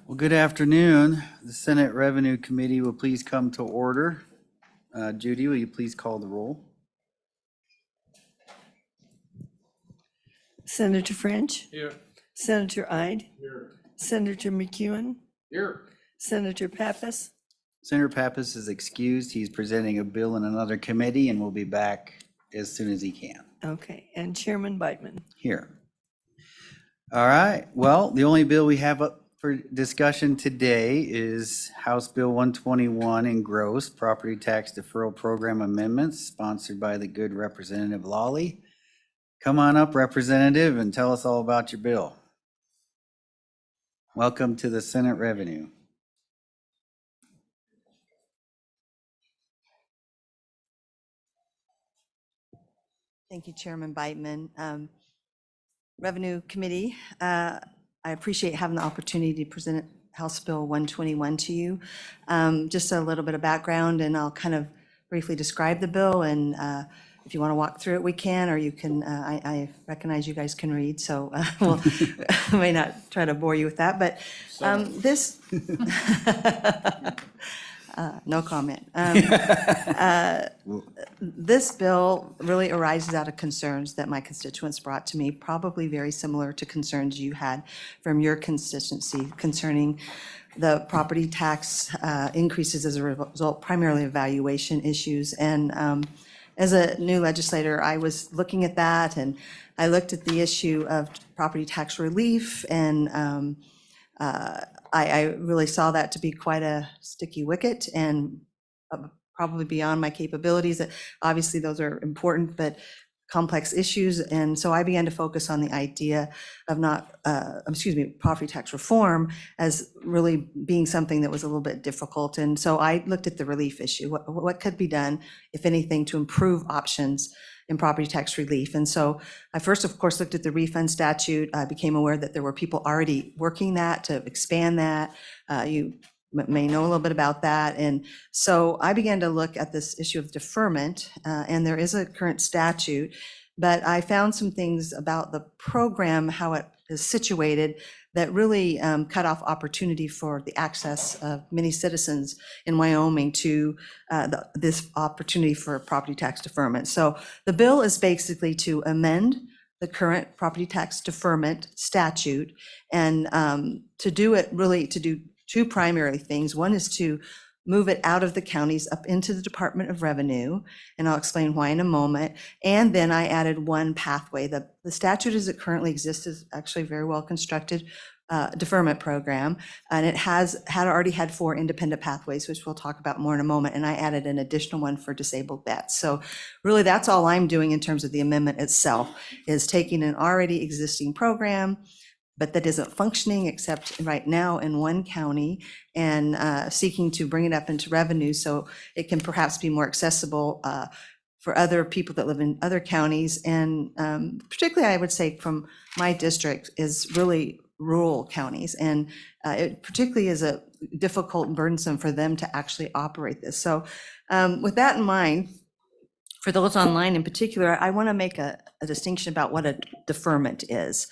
Well, good afternoon. The Senate Revenue Committee will please come to order. Judy, will you please call the roll? Senator French, Here. Senator Ide, Here. Senator McEwen, Here. Senator Pappas, Senator Pappas is excused. He's presenting a bill in another committee and will be back as soon as he can. okay, and Chairman Biteman. Here. All right. Well, the only bill we have up for discussion today is House Bill 121 in gross property tax deferral program amendments sponsored by the good Representative Lawley. Come on up, Representative, and tell us all about your bill. Welcome to the Senate Revenue. Thank you, Chairman Biteman. Revenue Committee, I appreciate having the opportunity to present House Bill 121 to you. Just a little bit of background, and I'll kind of briefly describe the bill, and if you want to walk through it, we can, or you can, I recognize you guys can read, so we'll may not try to bore you with that, but this, no comment. This bill really arises out of concerns that my constituents brought to me, probably very similar to concerns you had from your constituency concerning the property tax increases as a result primarily of valuation issues. And as a new legislator, I was looking at that, and I looked at the issue of property tax relief, and I really saw that to be quite a sticky wicket and probably beyond my capabilities. Obviously, those are important, but complex issues. And so I began to focus on the idea of property tax reform as really being something that was a little bit difficult. And so I looked at the relief issue. What could be done, if anything, to improve options in property tax relief? And so I first, of course, looked at the refund statute. I became aware that there were people already working that to expand that. You may know a little bit about that. And so I began to look at this issue of deferment, and there is a current statute, but I found some things about the program, how it is situated, that really cut off opportunity for the access of many citizens in Wyoming to this opportunity for property tax deferment. So the bill is basically to amend the current property tax deferment statute, and to do it really to do two primary things. One is to move it out of the counties up into the Department of Revenue, and I'll explain why in a moment. And then I added one pathway. The statute as it currently exists is actually a very well constructed deferment program, and it already had 4 independent pathways, which we'll talk about more in a moment, and I added an additional one for disabled vets. So really that's all I'm doing in terms of the amendment itself, is taking an already existing program, but that isn't functioning except right now in one county, and seeking to bring it up into revenue so it can perhaps be more accessible for other people that live in other counties. And particularly, I would say from my district is really rural counties. And it particularly is a difficult and burdensome for them to actually operate this. So with that in mind, for those online in particular, I want to make a distinction about what a deferment is.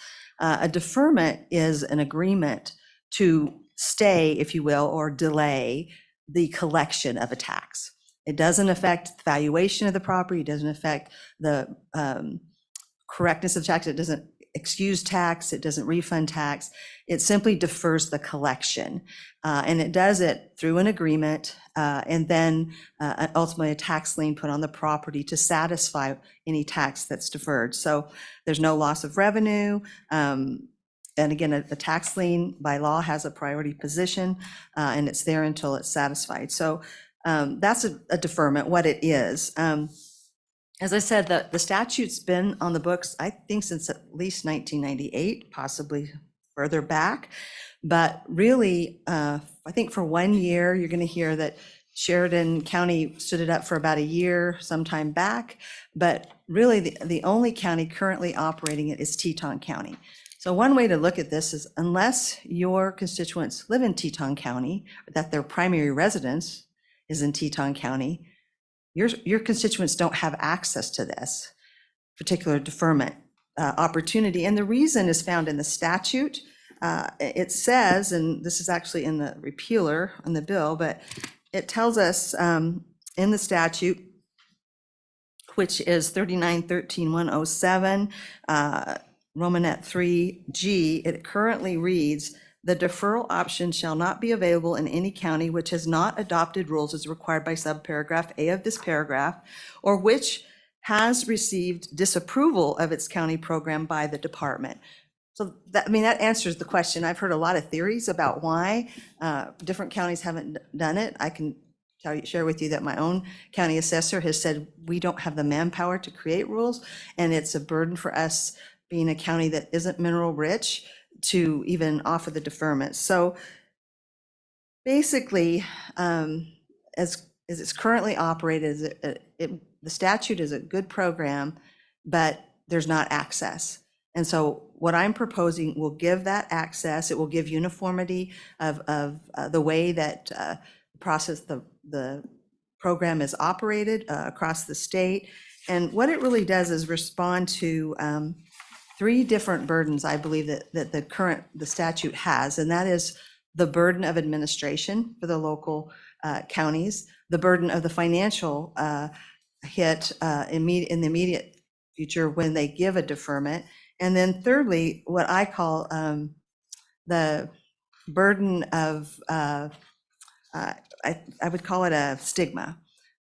A deferment is an agreement to stay, if you will, or delay the collection of a tax. It doesn't affect the valuation of the property. It doesn't affect the correctness of tax. It doesn't excuse tax. It doesn't refund tax. It simply defers the collection. And it does it through an agreement, and then ultimately a tax lien put on the property to satisfy any tax that's deferred. So there's no loss of revenue. And again, a tax lien by law has a priority position, and it's there until it's satisfied. So that's a deferment, what it is. As I said, the statute's been on the books, I think, since at least 1998, possibly further back. But really, I think for 1 year, you're going to hear that Sheridan County stood it up for about a year sometime back. But really, the only county currently operating it is Teton County. So one way to look at this is, unless your constituents live in Teton County, that their primary residence is in Teton County, your constituents don't have access to this particular deferment opportunity. And the reason is found in the statute. It says, and this is actually in the repealer on the bill, but it tells us in the statute, which is 3913-107, Romanet 3G, it currently reads, "The deferral option shall not be available in any county which has not adopted rules as required by subparagraph A of this paragraph, or which has received disapproval of its county program by the department." So that, I mean, that answers the question. I've heard a lot of theories about why different counties haven't done it. I can share with you that my own county assessor has said we don't have the manpower to create rules, and it's a burden for us, being a county that isn't mineral rich, to even offer the deferment. So basically, as it's currently operated, the statute is a good program, but there's not access. And so what I'm proposing will give that access. It will give uniformity of the way that the program is operated across the state. And what it really does is respond to three different burdens, I believe, that the statute has, and that is the burden of administration for the local counties, the burden of the financial hit in the immediate future when they give a deferment, and then thirdly, what I call the burden of, I would call it a stigma,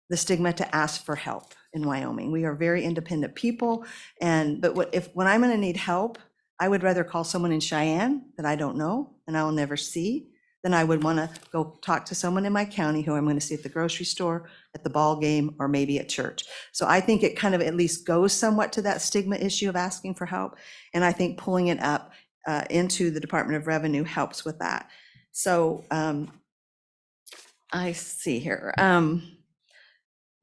the stigma to ask for help in Wyoming. We are very independent people, but when I'm going to need help, I would rather call someone in Cheyenne that I don't know and I will never see than I would want to go talk to someone in my county who I'm going to see at the grocery store, at the ball game, or maybe at church. So I think it kind of at least goes somewhat to that stigma issue of asking for help, and I think pulling it up into the Department of Revenue helps with that. So I see here.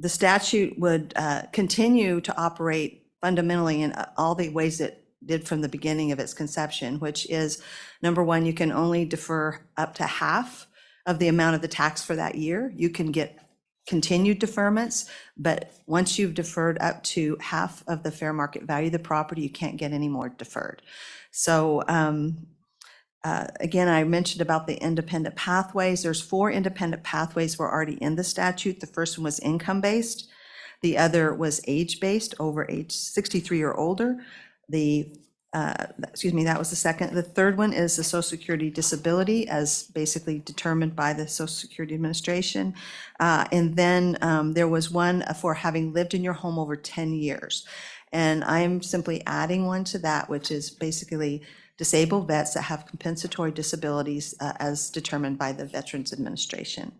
The statute would continue to operate fundamentally in all the ways it did from the beginning of its conception, which is, number one, you can only defer up to half of the amount of the tax for that year. You can get continued deferments, but once you've deferred up to half of the fair market value of the property, you can't get any more deferred. So again, I mentioned about the independent pathways. There's 4 independent pathways were already in the statute. The first one was income-based. The other was age-based, over age 63 or older. That was the second. The third one is the Social Security disability, as basically determined by the Social Security Administration. And then there was one for having lived in your home over 10 years. And I'm simply adding one to that, which is basically disabled vets that have compensatory disabilities as determined by the Veterans Administration.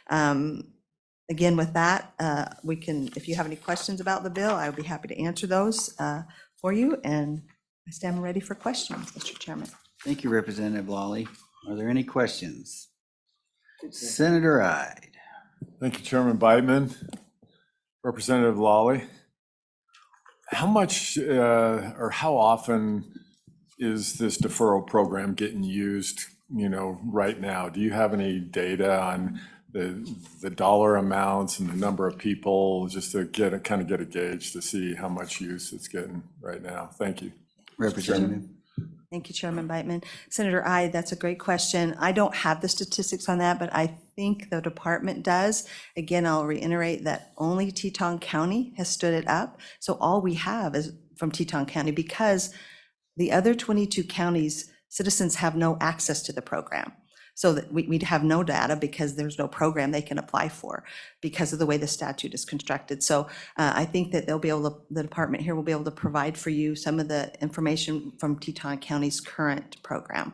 Again, with that, if you have any questions about the bill, I would be happy to answer those for you, and I stand ready for questions, Mr. Chairman. Thank you, Representative Lawley. Are there any questions? Senator Ide. Thank you, Chairman Beitman. Representative Lawley, how much or how often is this deferral program getting used, right now? Do you have any data on the dollar amounts and the number of people, just to get a gauge to see how much use it's getting right now? Thank you. Representative. Thank you, Chairman Beitman. Senator Ide, that's a great question. I don't have the statistics on that, but I think the department does. Again, I'll reiterate that only Teton County has stood it up. So all we have is from Teton County, because the other 22 counties, citizens have no access to the program. So that we'd have no data because there's no program they can apply for because of the way the statute is constructed. So I think that the department here will be able to provide for you some of the information from Teton County's current program.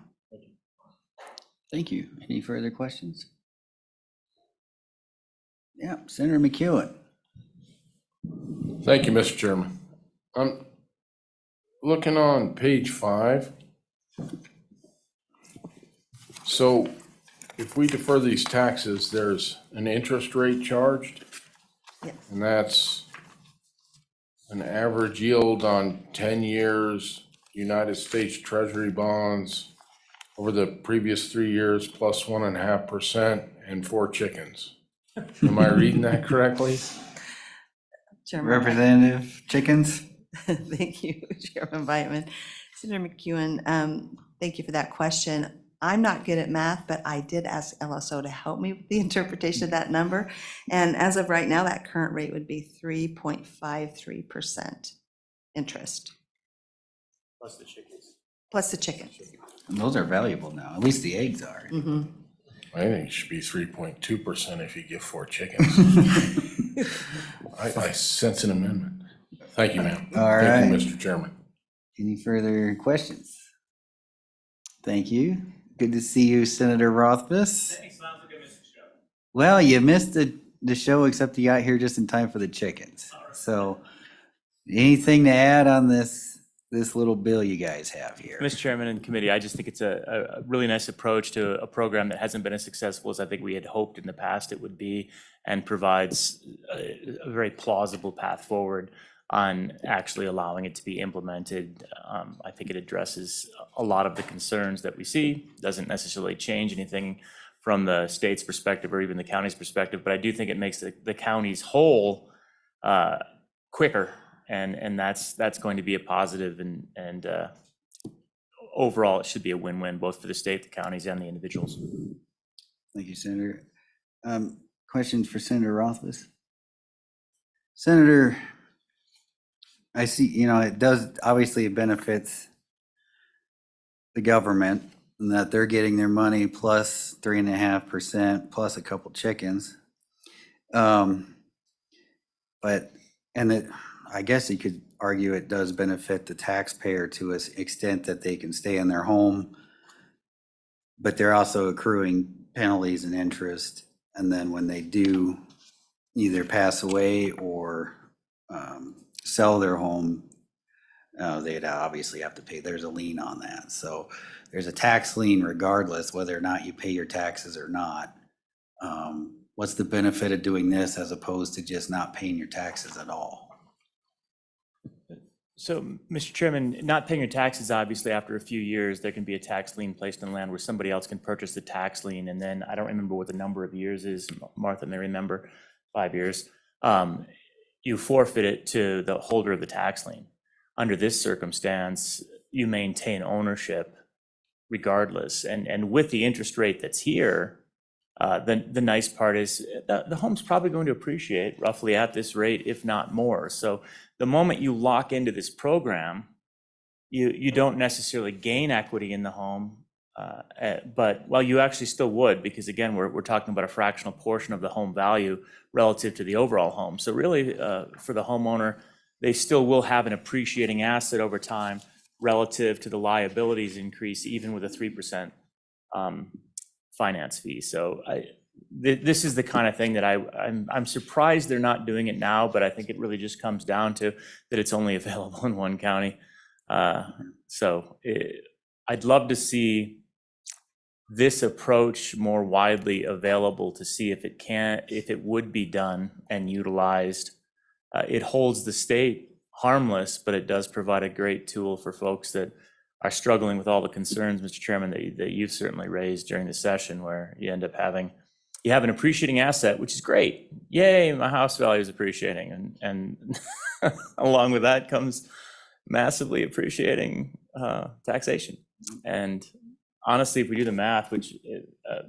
Thank you. Any further questions? Yeah, Senator McEwen. Thank you, Mr. Chairman. I'm looking on page 5. So if we defer these taxes, there's an interest rate charged? Yes. And that's an average yield on 10 years United States Treasury bonds over the previous 3 years plus 1.5% and 4 chickens. Am I reading that correctly? Chairman, Representative Chickens. Thank you, Chairman Biteman. Senator McEwen, thank you for that question. I'm not good at math, but I did ask LSO to help me with the interpretation of that number. And as of right now, that current rate would be 3.53% interest, Plus the chickens. plus the chicken. And those are valuable now, at least the eggs are. Mhm. I think it should be 3.2% if you give 4 chickens. I sense an amendment. Thank you, ma'am. All Thank right. you, Mr. Chairman. Any further questions? Thank you. Good to see you, Senator Rothfuss. Well, you missed the show, except you got here just in time for the chickens. So anything to add on this little bill you guys have here? Mr. Chairman and committee, I just think it's a really nice approach to a program that hasn't been as successful as I think we had hoped in the past it would be, and provides a very plausible path forward on actually allowing it to be implemented. I think it addresses a lot of the concerns that we see, doesn't necessarily change anything from the state's perspective or even the county's perspective, but I do think it makes the counties whole quicker. And that's going to be a positive, and overall, it should be a win-win, both for the state, the counties, and the individuals. Thank you, Senator. Questions for Senator Rothfuss? Senator, I see, it does, obviously it benefits the government and that they're getting their money plus 3.5% plus a couple chickens. I guess you could argue it does benefit the taxpayer to an extent that they can stay in their home, but they're also accruing penalties and interest. And then when they do either pass away or sell their home, they'd obviously have to pay. There's a lien on that. So there's a tax lien regardless whether or not you pay your taxes or not. What's the benefit of doing this as opposed to just not paying your taxes at all? So, Mr. Chairman, not paying your taxes, obviously, after a few years, there can be a tax lien placed on land where somebody else can purchase the tax lien. And then, I don't remember what the number of years is, Martha may remember, 5 years. You forfeit it to the holder of the tax lien. Under this circumstance, you maintain ownership regardless. And with the interest rate that's here, the nice part is the home's probably going to appreciate roughly at this rate, if not more. So the moment you lock into this program, you don't necessarily gain equity in the home, but well, you actually still would, because again, we're talking about a fractional portion of the home value relative to the overall home. So really, for the homeowner, they still will have an appreciating asset over time relative to the liabilities increase, even with a 3% finance fee. So this is the kind of thing that I'm surprised they're not doing it now, but I think it really just comes down to that it's only available in one county. I'd love to see this approach more widely available to see if it would be done and utilized. It holds the state harmless, but it does provide a great tool for folks that are struggling with all the concerns, Mr. Chairman, that you've certainly raised during the session, where you end up you have an appreciating asset, which is great. Yay, my house value is appreciating. And along with that comes massively appreciating taxation. And honestly, if we do the math, which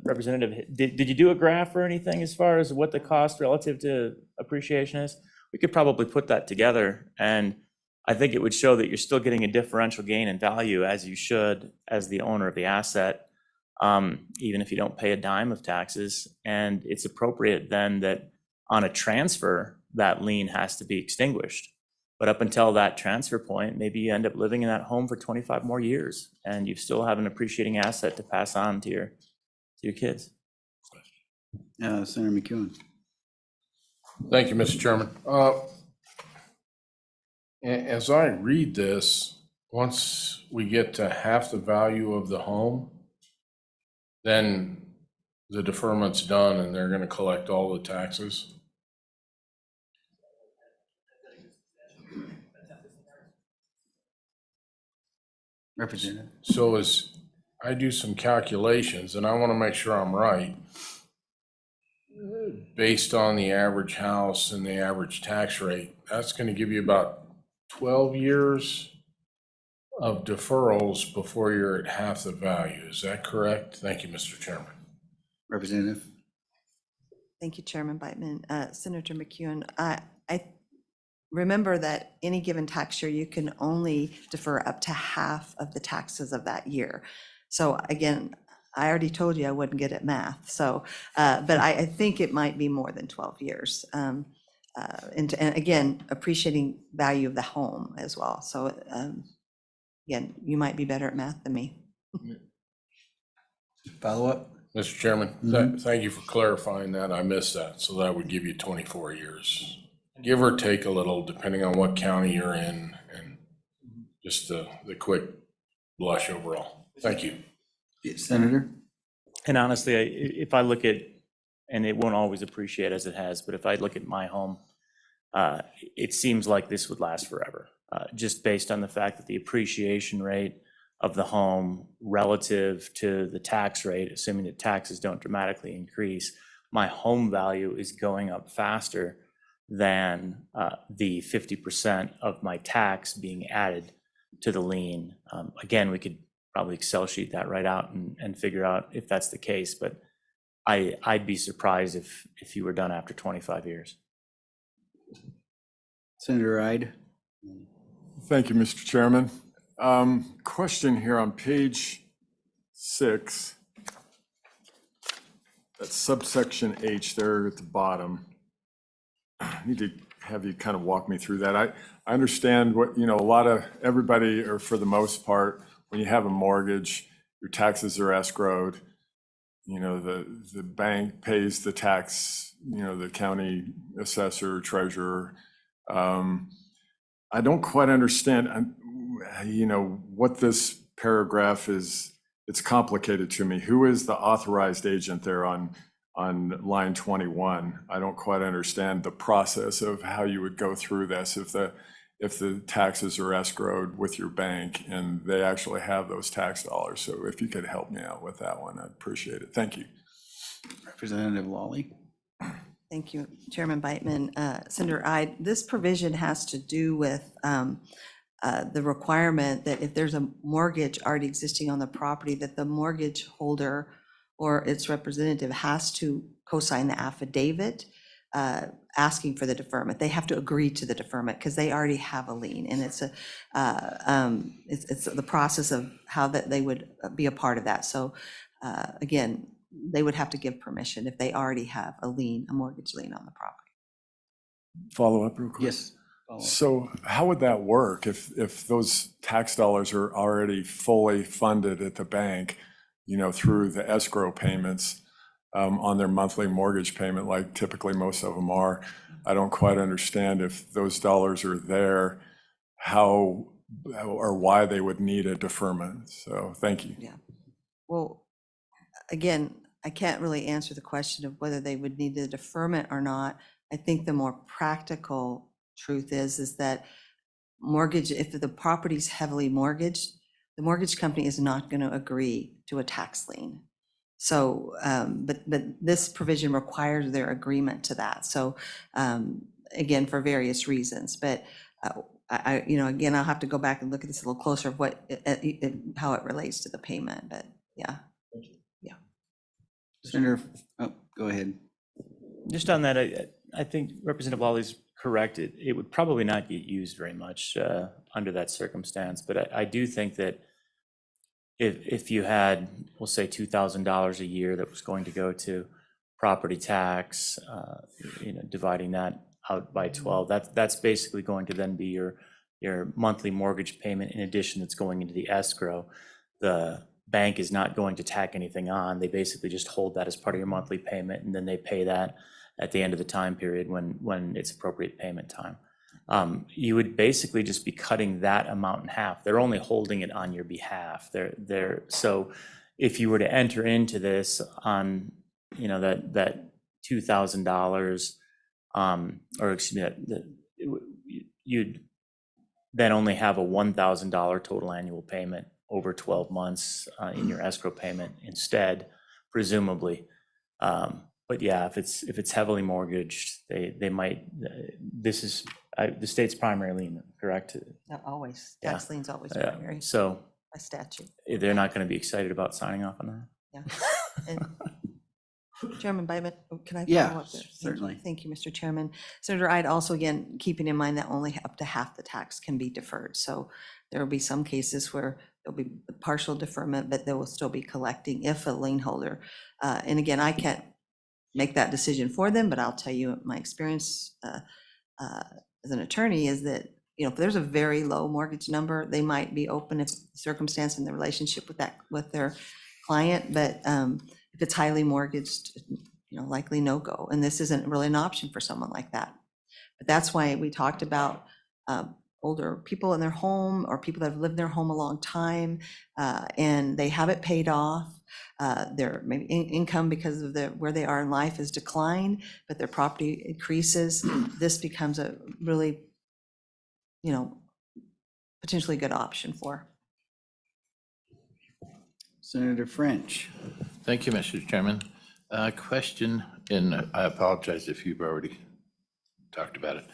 Representative, did you do a graph or anything as far as what the cost relative to appreciation is? We could probably put that together, and I think it would show that you're still getting a differential gain in value, as you should as the owner of the asset, even if you don't pay a dime of taxes. And it's appropriate then that on a transfer, that lien has to be extinguished. But up until that transfer point, maybe you end up living in that home for 25 more years, and you still have an appreciating asset to pass on to your kids. Senator McEwen. Thank you, Mr. Chairman. As I read this, once we get to half the value of the home, then the deferment's done and they're going to collect all the taxes. Representative. So as I do some calculations, and I want to make sure I'm right, based on the average house and the average tax rate, that's going to give you about 12 years of deferrals before you're at half the value. Is that correct? Thank you, Mr. Chairman. Representative? Thank you, Chairman Beitman. Senator McEwen, I remember that any given tax year, you can only defer up to half of the taxes of that year. So again, I already told you I wouldn't get at math, so, but I think it might be more than 12 years. And again, appreciating value of the home as well. So again, you might be better at math than me. Follow up? Mr. Chairman, thank you for clarifying that. I missed that. So that would give you 24 years. Give or take a little, depending on what county you're in, and just the quick blush overall. Thank you. Senator? And honestly, if I look at, and it won't always appreciate as it has, but if I look at my home, it seems like this would last forever, just based on the fact that the appreciation rate of the home relative to the tax rate, assuming that taxes don't dramatically increase, my home value is going up faster than the 50% of my tax being added to the lien. Again, we could probably Excel sheet that right out and figure out if that's the case, but I'd be surprised if you were done after 25 years. Senator Ide? Thank you, Mr. Chairman. Question here on page 6, that's subsection H there at the bottom. I need to have you kind of walk me through that. I understand what, a lot of everybody, or for the most part, when you have a mortgage, your taxes are escrowed. The bank pays the tax, the county assessor, treasurer. I don't quite understand, what this paragraph is. It's complicated to me. Who is the authorized agent there on line 21? I don't quite understand the process of how you would go through this if the taxes are escrowed with your bank and they actually have those tax dollars. So if you could help me out with that one, I'd appreciate it. Thank you. Representative Lawley? Thank you, Chairman Beitman. Senator Ide, this provision has to do with the requirement that if there's a mortgage already existing on the property, that the mortgage holder or its representative has to co-sign the affidavit asking for the deferment. They have to agree to the deferment because they already have a lien, and it's the process of how that they would be a part of that. So again, they would have to give permission if they already have a lien, a mortgage lien on the property. Follow up real quick. Yes. Follow up. So how would that work if those tax dollars are already fully funded at the bank, through the escrow payments on their monthly mortgage payment, like typically most of them are? I don't quite understand if those dollars are there, how or why they would need a deferment. So thank you. Yeah. Well, again, I can't really answer the question of whether they would need the deferment or not. I think the more practical truth is that mortgage, if the property's heavily mortgaged, the mortgage company is not going to agree to a tax lien. So, but this provision requires their agreement to that. So, again, for various reasons, but again, I'll have to go back and look at this a little closer of how it relates to the payment, but yeah. Senator, go ahead. Just on that, I think Representative Lawley's correct. It would probably not get used very much under that circumstance, but I do think that if you had, we'll say $2,000 a year that was going to go to property tax, dividing that out by 12, that's basically going to then be your monthly mortgage payment. In addition, that's going into the escrow. The bank is not going to tack anything on. They basically just hold that as part of your monthly payment, and then they pay that at the end of the time period when it's appropriate payment time. You would basically just be cutting that amount in half. They're only holding it on your behalf. So if you were to enter into this on, that $2,000, or excuse me, you'd then only have a $1,000 total annual payment over 12 months in your escrow payment instead, presumably. But yeah, if it's heavily mortgaged, they might. This is the state's primary lien, correct? Always, Yeah. tax lien's always Yeah. primary So by statute. they're not going to be excited about signing off on that? Yeah. And Chairman Bidman, can I Yeah, follow up there? Thank you. certainly. Thank you, Mr. Chairman. Senator Ide, also again, keeping in mind that only up to half the tax can be deferred. So there will be some cases where there'll be partial deferment, but they will still be collecting if a lien holder. And again, I can't make that decision for them, but I'll tell you my experience as an attorney is that, if there's a very low mortgage number, they might be open if circumstance and the relationship with their client, but if it's highly mortgaged, likely no go. And this isn't really an option for someone like that. But that's why we talked about older people in their home or people that have lived in their home a long time and they have it paid off. Their maybe income because of where they are in life is declined, but their property increases. This becomes a really, potentially good option for. Senator French. Thank you, Mr. Chairman. Question, and I apologize if you've already talked about it.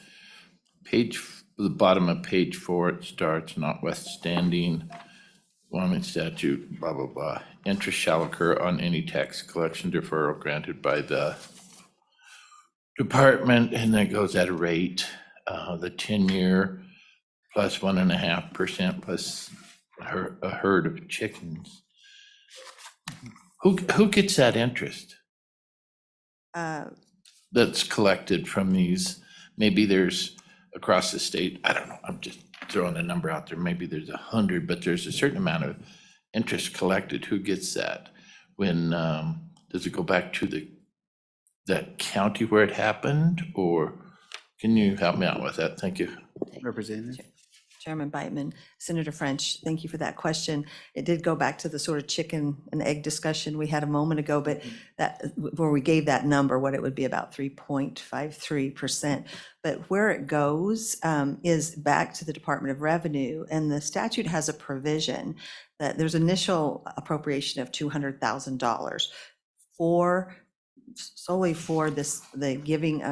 The bottom of page 4, it starts notwithstanding Wyoming statute, blah, blah, blah. Interest shall occur on any tax collection deferral granted by the department, and that goes at a rate, the 10-year plus 1.5% plus a herd of chickens. Who gets that interest that's collected from these? Maybe there's across the state, I don't know, I'm just throwing a number out there, maybe there's 100, but there's a certain amount of interest collected. Who gets that? When, does it go back to that county where it happened, or can you help me out with that? Thank you. Representative. Chairman Bidman, Senator French, thank you for that question. It did go back to the sort of chicken and egg discussion we had a moment ago, but where we gave that number, what it would be about 3.53%. But where it goes is back to the Department of Revenue, and the statute has a provision that there's initial appropriation of $200,000 solely for the giving,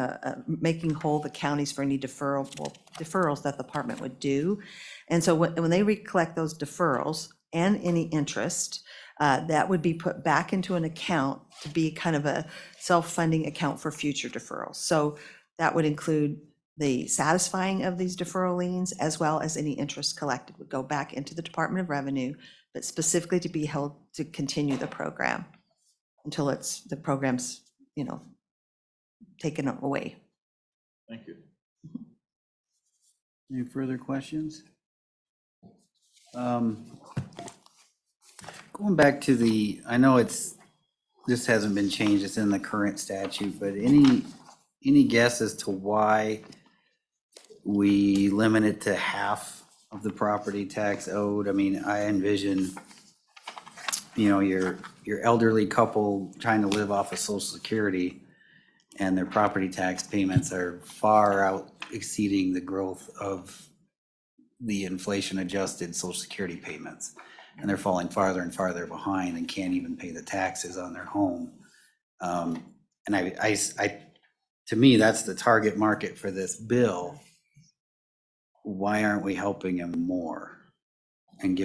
making whole the counties for any deferrals that the department would do. And so when they recollect those deferrals and any interest, that would be put back into an account to be kind of a self-funding account for future deferrals. So that would include the satisfying of these deferral liens as well as any interest collected would go back into the Department of Revenue, but specifically to be held to continue the program until the program's, taken away. Thank you. Any further questions? Going back to I know this hasn't been changed, it's in the current statute, but any guess as to why we limit it to half of the property tax owed? I mean, I envision, your elderly couple trying to live off of Social Security and their property tax payments are far out exceeding the growth of the inflation adjusted Social Security payments. And they're falling farther and farther behind and can't even pay the taxes on their home. And to me, that's the target market for this bill. Why aren't we helping them more and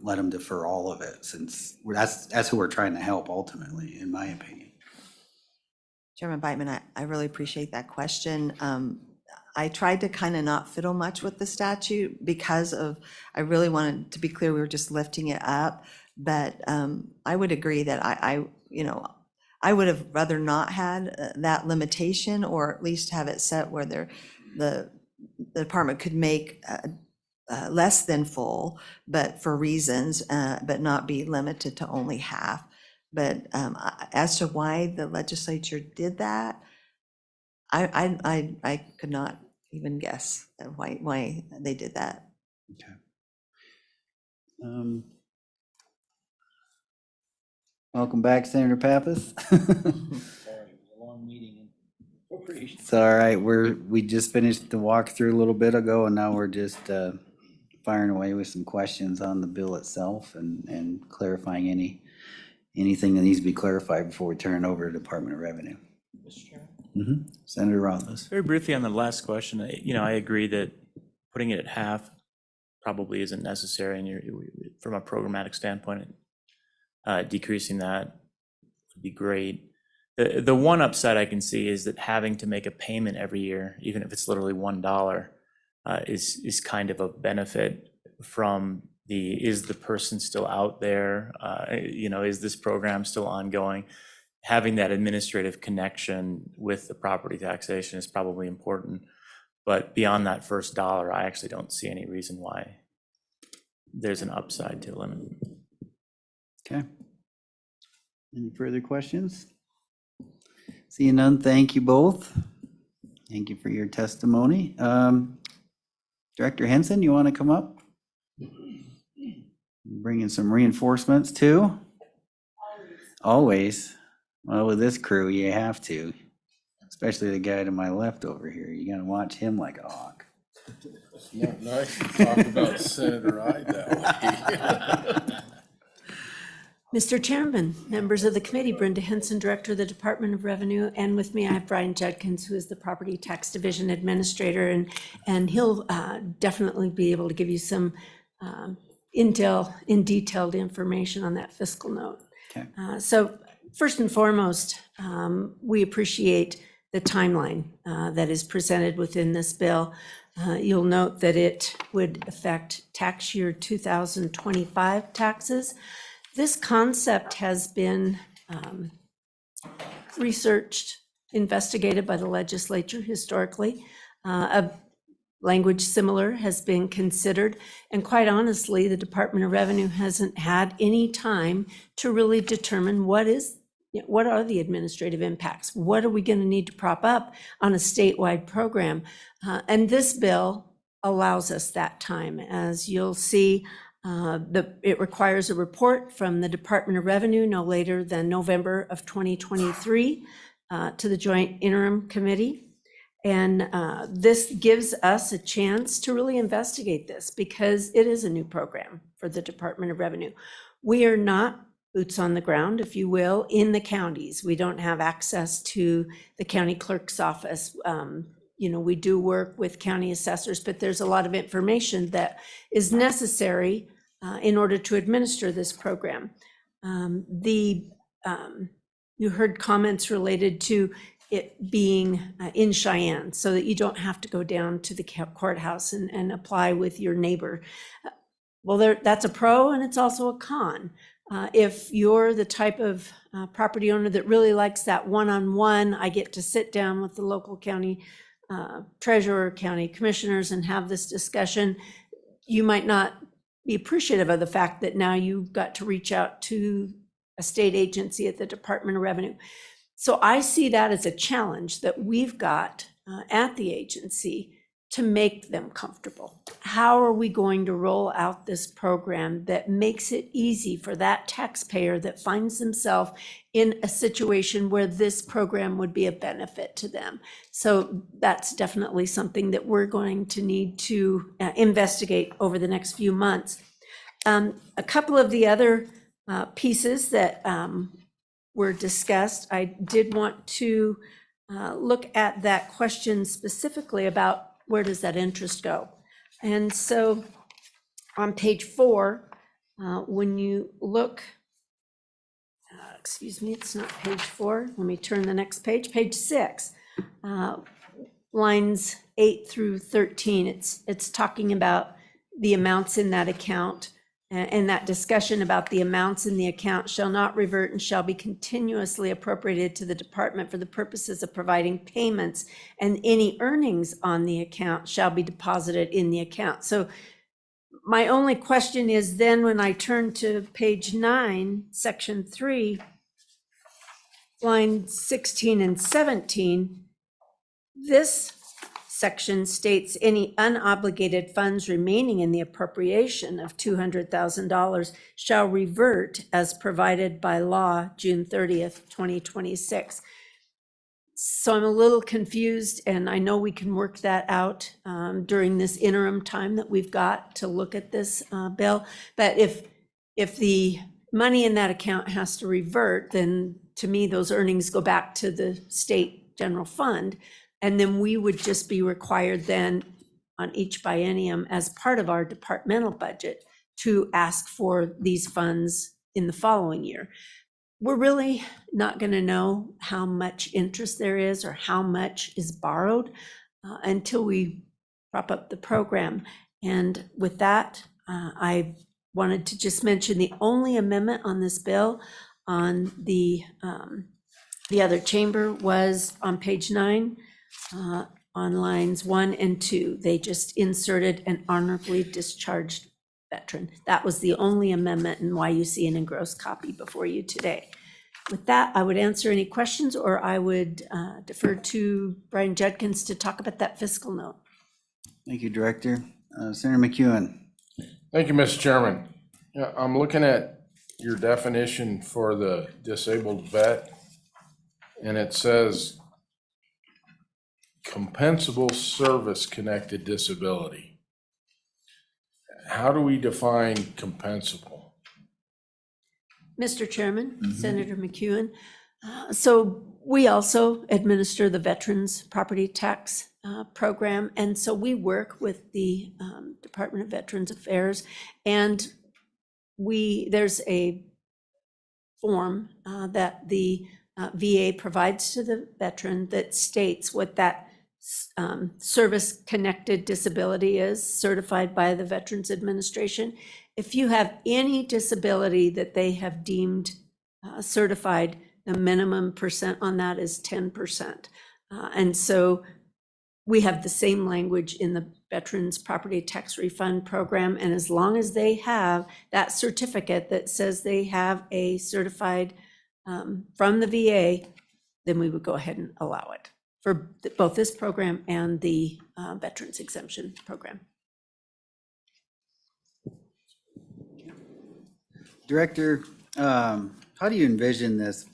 let them defer all of it, since that's who we're trying to help ultimately, in my opinion. Chairman Bidman, I really appreciate that question. I tried to kind of not fiddle much with the statute because I really wanted to be clear we were just lifting it up. But I would agree that I would have rather not had that limitation, or at least have it set where the department could make less than full, but for reasons, but not be limited to only half. But as to why the legislature did that, I could not even guess why they did that. Okay. Welcome back, Senator Pappas. It's all right. We just finished the walkthrough a little bit ago, and now we're just firing away with some questions on the bill itself and clarifying anything that needs to be clarified before we turn it over to Department of Revenue. Mr. Chairman? Senator Rothfuss. Very briefly on the last question, I agree that putting it at half probably isn't necessary, and from a programmatic standpoint, decreasing that would be great. The one upside I can see is that having to make a payment every year, even if it's literally $1, is kind of a benefit from is the person still out there? Is this program still ongoing? Having that administrative connection with the property taxation is probably important. But beyond that first dollar, I actually don't see any reason why there's an upside to limit. Okay. Any further questions? Seeing none, thank you both. Thank you for your testimony. Director Henson, you want to come up? Bring in some reinforcements too? Always. Well, with this crew, you have to, especially the guy to my left over here. You got to watch him like a hawk. It's not nice to talk about Senator Ide that way. Mr. Chairman, members of the committee, Brenda Henson, Director of the Department of Revenue, and with me I have Brian Judkins, who is the Property Tax Division Administrator, and he'll definitely be able to give you some detailed information on that fiscal note. Okay. So first and foremost, we appreciate the timeline that is presented within this bill. You'll note that it would affect tax year 2025 taxes. This concept has been researched, investigated by the legislature historically. A language similar has been considered, and quite honestly, the Department of Revenue hasn't had any time to really determine what are the administrative impacts? What are we going to need to prop up on a statewide program? And this bill allows us that time. As you'll see, it requires a report from the Department of Revenue no later than November of 2023 to the Joint Interim Committee. And this gives us a chance to really investigate this because it is a new program for the Department of Revenue. We are not boots on the ground, if you will, in the counties. We don't have access to the county clerk's office. We do work with county assessors, but there's a lot of information that is necessary in order to administer this program. You heard comments related to it being in Cheyenne, so that you don't have to go down to the courthouse and apply with your neighbor. Well, that's a pro and it's also a con. If you're the type of property owner that really likes that one-on-one, I get to sit down with the local county treasurer, county commissioners and have this discussion, you might not be appreciative of the fact that now you've got to reach out to a state agency at the Department of Revenue. So I see that as a challenge that we've got at the agency to make them comfortable. How are we going to roll out this program that makes it easy for that taxpayer that finds themselves in a situation where this program would be a benefit to them? So that's definitely something that we're going to need to investigate over the next few months. A couple of the other pieces that were discussed, I did want to look at that question specifically about where does that interest go? And so on page 4, when you look, excuse me, it's not page 4. Let me turn the next page, page 6, lines 8 through 13. It's talking about the amounts in that account, and that discussion about the amounts in the account shall not revert and shall be continuously appropriated to the department for the purposes of providing payments, and any earnings on the account shall be deposited in the account. So my only question is then when I turn to page 9, section 3, line 16 and 17, this section states any unobligated funds remaining in the appropriation of $200,000 shall revert as provided by law June 30th, 2026. So I'm a little confused, and I know we can work that out during this interim time that we've got to look at this bill. But if the money in that account has to revert, then to me, those earnings go back to the state general fund. And then we would just be required then on each biennium as part of our departmental budget to ask for these funds in the following year. We're really not going to know how much interest there is or how much is borrowed until we prop up the program. And with that, I wanted to just mention the only amendment on this bill on the other chamber was on page 9, on lines 1 and 2. They just inserted an honorably discharged veteran. That was the only amendment and why you see an engrossed copy before you today. With that, I would answer any questions, or I would defer to Brian Judkins to talk about that fiscal note. Thank you, Director. Senator McEwen. Thank you, Mr. Chairman. Yeah, I'm looking at your definition for the disabled vet, and it says compensable service-connected disability. How do we define compensable? Mr. Chairman, Senator McEwen, so we also administer the Veterans Property Tax Program, and so we work with the Department of Veterans Affairs, and there's a form that the VA provides to the veteran that states what that service-connected disability is, certified by the Veterans Administration. If you have any disability that they have deemed certified, the minimum percent on that is 10%. And so we have the same language in the Veterans Property Tax Refund Program. And as long as they have that certificate that says they have a certified from the VA, then we would go ahead and allow it for both this program and the Veterans Exemption Program. Director, how do you envision this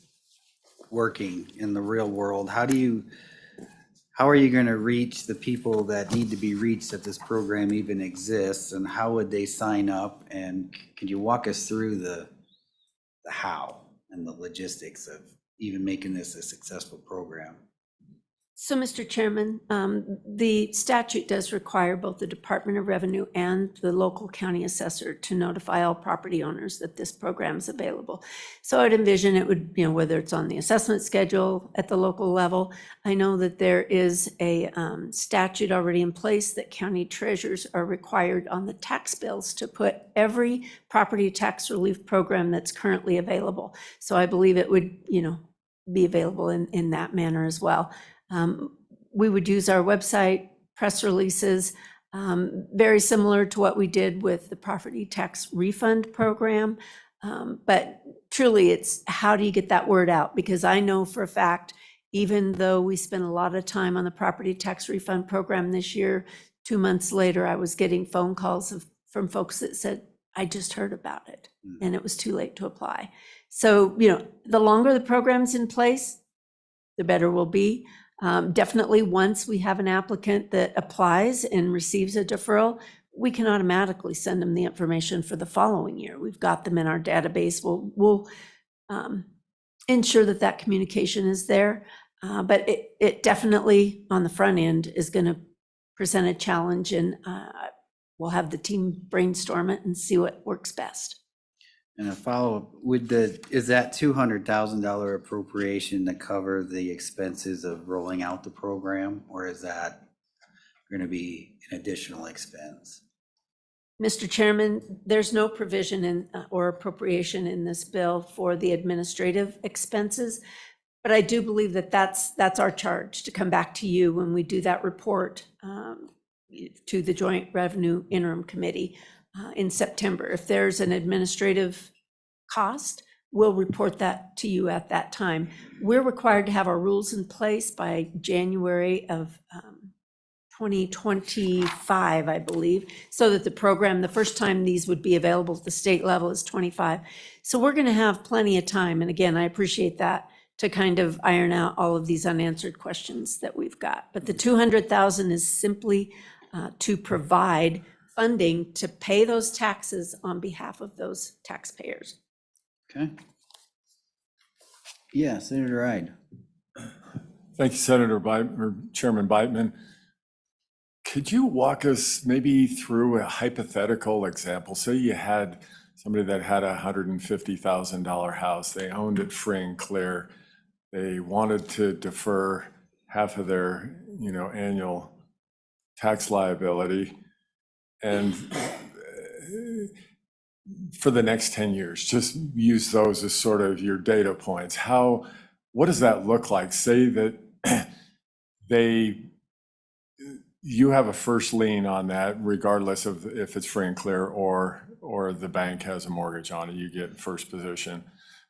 working in the real world? How are you going to reach the people that need to be reached if this program even exists, and how would they sign up? And could you walk us through the how and the logistics of even making this a successful program? So, Mr. Chairman, the statute does require both the Department of Revenue and the local county assessor to notify all property owners that this program is available. So I'd envision it would, whether it's on the assessment schedule at the local level. I know that there is a statute already in place that county treasurers are required on the tax bills to put every property tax relief program that's currently available. So I believe it would, be available in that manner as well. We would use our website, press releases, very similar to what we did with the property tax refund program. But truly, it's how do you get that word out? Because I know for a fact, even though we spent a lot of time on the property tax refund program this year, 2 months later, I was getting phone calls from folks that said, I just heard about it and it was too late to apply. So, the longer the program's in place, the better we'll be. Definitely once we have an applicant that applies and receives a deferral, we can automatically send them the information for the following year. We've got them in our database. We'll ensure that communication is there. But it definitely on the front end is going to present a challenge, and we'll have the team brainstorm it and see what works best. And a follow-up, is that $200,000 appropriation to cover the expenses of rolling out the program, or is that going to be an additional expense? Mr. Chairman, there's no provision or appropriation in this bill for the administrative expenses, but I do believe that that's our charge, to come back to you when we do that report to the Joint Revenue Interim Committee in September. If there's an administrative cost, we'll report that to you at that time. We're required to have our rules in place by January of 2025, I believe, so that the program, the first time these would be available at the state level is 25. So we're going to have plenty of time. And again, I appreciate that, to kind of iron out all of these unanswered questions that we've got. But the 200,000 is simply to provide funding to pay those taxes on behalf of those taxpayers. Okay. Yeah, Senator Ide. Thank you, Senator or Chairman Beitman. Could you walk us maybe through a hypothetical example? Say you had somebody that had a $150,000 house. They owned it free and clear. They wanted to defer half of their, annual tax liability. And for the next 10 years, just use those as sort of your data points. What does that look like? Say that you have a first lien on that, regardless of if it's free and clear or the bank has a mortgage on it, you get first position.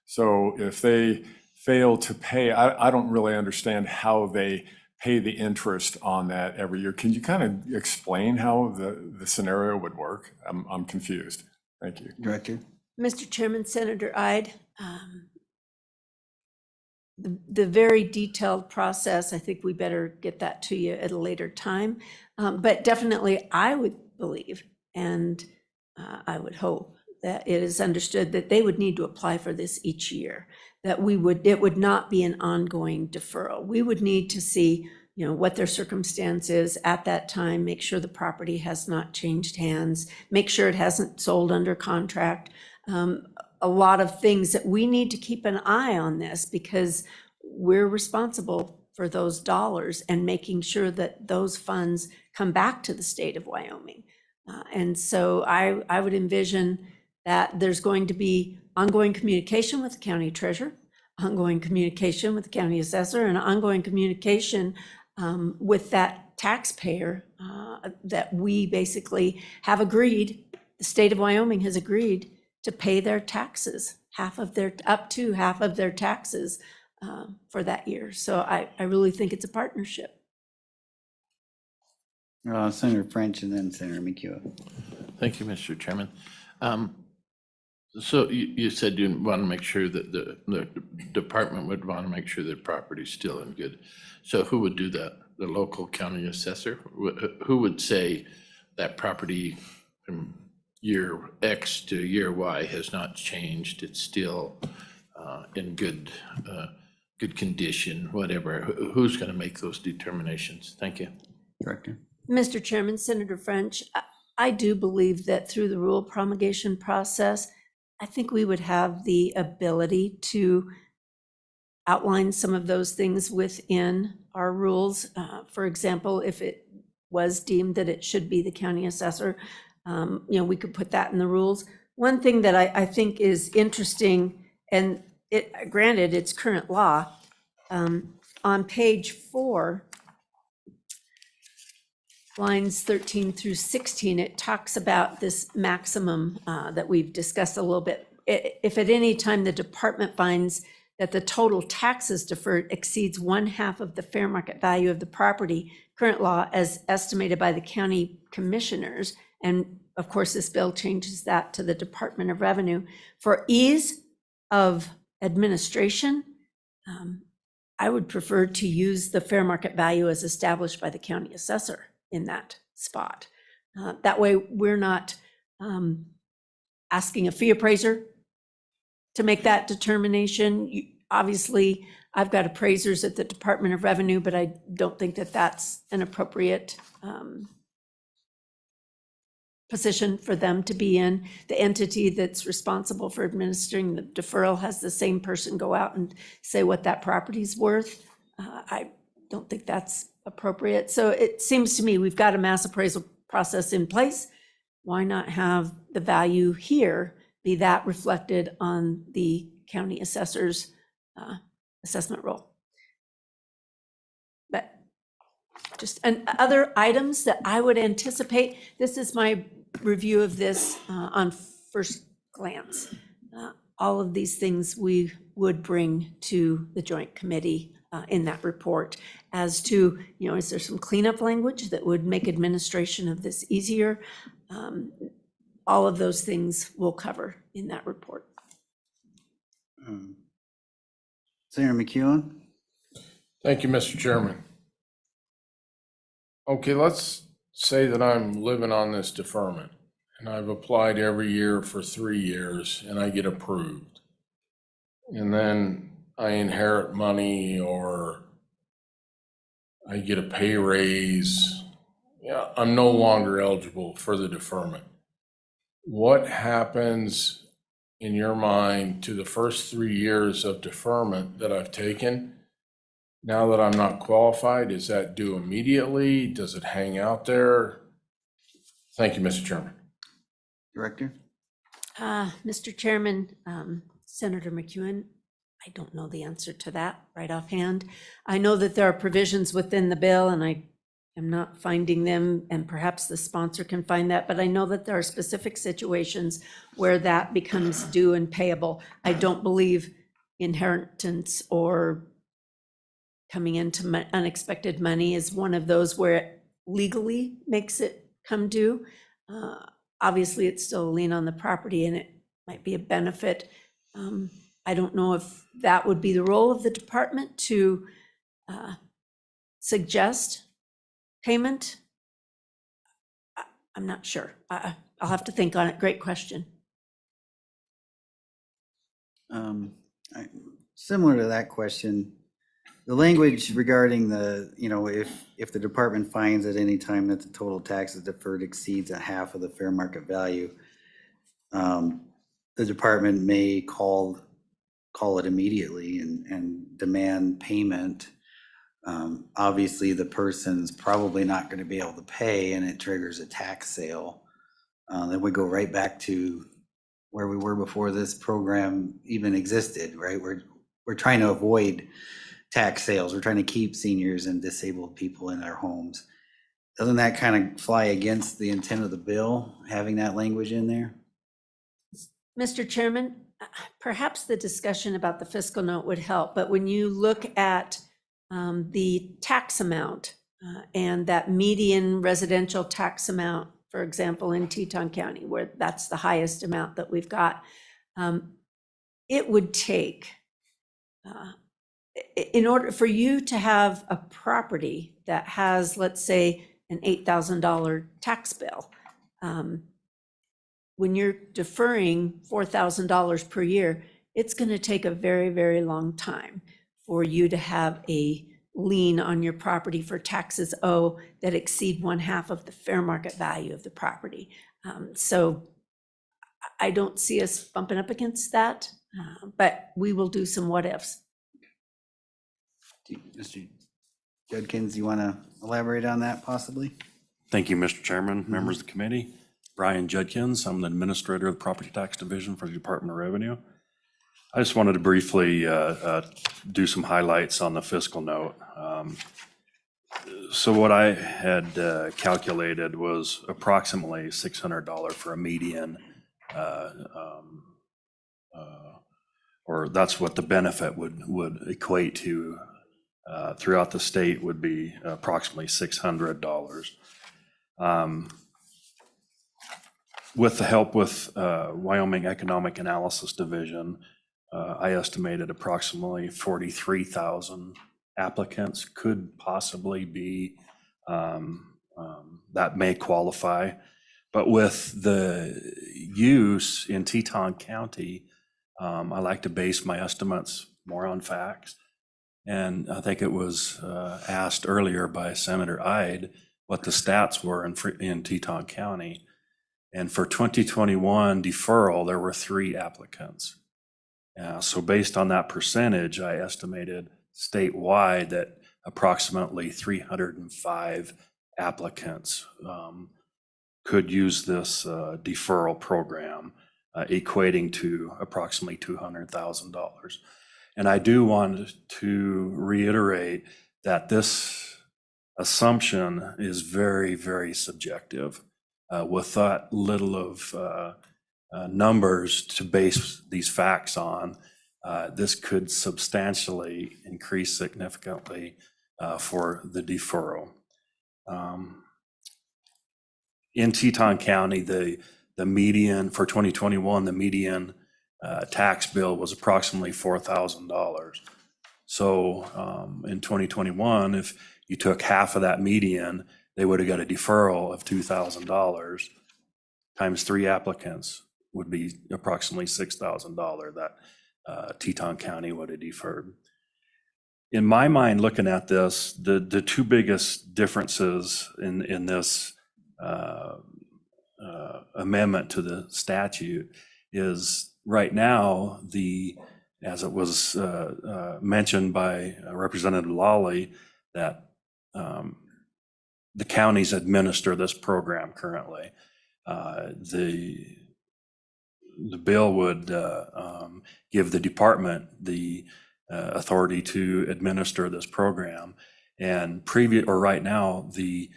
So if they fail to pay, I don't really understand how they pay the interest on that every year. Can you kind of explain how the scenario would work? I'm confused. Thank you. Director? Mr. Chairman, Senator Ide, the very detailed process, I think we better get that to you at a later time. But definitely, I would believe, and I would hope, that it is understood that they would need to apply for this each year, that it would not be an ongoing deferral. We would need to see, what their circumstance is at that time, make sure the property has not changed hands, make sure it hasn't sold under contract. A lot of things that we need to keep an eye on this, because we're responsible for those dollars and making sure that those funds come back to the state of Wyoming. And so I would envision that there's going to be ongoing communication with the county treasurer, ongoing communication with the county assessor, and ongoing communication with that taxpayer that we basically have agreed, the state of Wyoming has agreed to pay their taxes, up to half of their taxes for that year. So I really think it's a partnership. Senator French and then Senator McEwen. Thank you, Mr. Chairman. So you said you want to make sure that the department would want to make sure that property's still in good. So who would do that? The local county assessor? Who would say that property from year X to year Y has not changed? It's still in good condition, whatever. Who's going to make those determinations? Thank you. Director? Mr. Chairman, Senator French, I do believe that through the rule promulgation process, I think we would have the ability to outline some of those things within our rules. For example, if it was deemed that it should be the county assessor, we could put that in the rules. One thing that I think is interesting, and granted, it's current law, on page 4, lines 13 through 16, it talks about this maximum that we've discussed a little bit. If at any time the department finds that the total taxes deferred exceeds 1/2 of the fair market value of the property, current law as estimated by the county commissioners, and of course this bill changes that to the Department of Revenue, for ease of administration, I would prefer to use the fair market value as established by the county assessor in that spot. That way we're not asking a fee appraiser to make that determination. Obviously, I've got appraisers at the Department of Revenue, but I don't think that that's an appropriate position for them to be in. The entity that's responsible for administering the deferral has the same person go out and say what that property's worth. I don't think that's appropriate. So it seems to me we've got a mass appraisal process in place. Why not have the value here be that reflected on the county assessor's assessment roll? But just other items that I would anticipate, this is my review of this on first glance. All of these things we would bring to the joint committee in that report as to, is there some cleanup language that would make administration of this easier? All of those things we'll cover in that report. Senator McEwen? Thank you, Mr. Chairman. Okay, let's say that I'm living on this deferment and I've applied every year for 3 years and I get approved. And then I inherit money or I get a pay raise, yeah, I'm no longer eligible for the deferment. What happens in your mind to the first 3 years of deferment that I've taken? Now that I'm not qualified, is that due immediately? Does it hang out there? Thank you, Mr. Chairman. Director? Mr. Chairman, Senator McEwen, I don't know the answer to that right offhand. I know that there are provisions within the bill, and I am not finding them, and perhaps the sponsor can find that, but I know that there are specific situations where that becomes due and payable. I don't believe inheritance or coming into unexpected money is one of those where it legally makes it come due. Obviously, it's still a lien on the property and it might be a benefit. I don't know if that would be the role of the department to suggest payment. I'm not sure. I'll have to think on it. Great question. Similar to that question, the language regarding the, if the department finds at any time that the total taxes deferred exceeds a half of the fair market value, the department may call it immediately and demand payment. Obviously, the person's probably not going to be able to pay and it triggers a tax sale. Then we go right back to where we were before this program even existed, right? We're trying to avoid tax sales. We're trying to keep seniors and disabled people in their homes. Doesn't that kind of fly against the intent of the bill, having that language in there? Mr. Chairman, perhaps the discussion about the fiscal note would help, but when you look at the tax amount and that median residential tax amount, for example, in Teton County, where that's the highest amount that we've got, it would take, in order for you to have a property that has, let's say, an $8,000 tax bill, when you're deferring $4,000 per year, it's going to take a very, very long time for you to have a lien on your property for taxes that exceed 1/2 of the fair market value of the property. So I don't see us bumping up against that, but we will do some what ifs. Mr. Judkins, you want to elaborate on that possibly? Thank you, Mr. Chairman, members of the committee. Brian Judkins, I'm the administrator of the Property Tax Division for the Department of Revenue. I just wanted to briefly do some highlights on the fiscal note. So what I had calculated was approximately $600 for a median, or that's what the benefit would equate to throughout the state, would be approximately $600. With the help with Wyoming Economic Analysis Division, I estimated approximately 43,000 applicants could possibly be, that may qualify. But with the use in Teton County, I like to base my estimates more on facts. And I think it was asked earlier by Senator Ide what the stats were in Teton County. And for 2021 deferral, there were 3 applicants. So based on that percentage, I estimated statewide that approximately 305 applicants could use this deferral program, equating to approximately $200,000. And I do want to reiterate that this assumption is very, very subjective. With that little of numbers to base these facts on, this could substantially increase significantly for the deferral. In Teton County, the median for 2021, the median tax bill was approximately $4,000. So in 2021, if you took half of that median, they would have got a deferral of $2,000 times 3 applicants would be approximately $6,000 that Teton County would have deferred. in my mind, looking at this, the two biggest differences in this amendment to the statute is right now, as it was mentioned by Representative Lawley, that the counties administer this program currently. The bill would give the department the authority to administer this program. And right now, the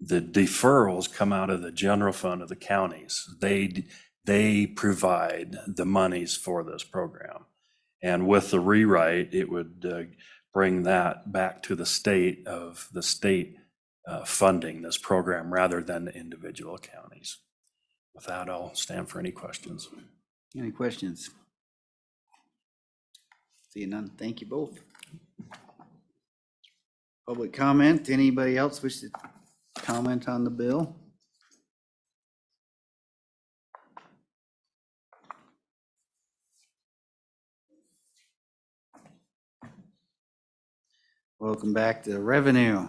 deferrals come out of the general fund of the counties. They provide the monies for this program. And with the rewrite, it would bring that back to the state funding this program rather than the individual counties. With that, I'll stand for any questions. Any questions? See none. Thank you both. Public comment. Anybody else wish to comment on the bill? Welcome back to revenue.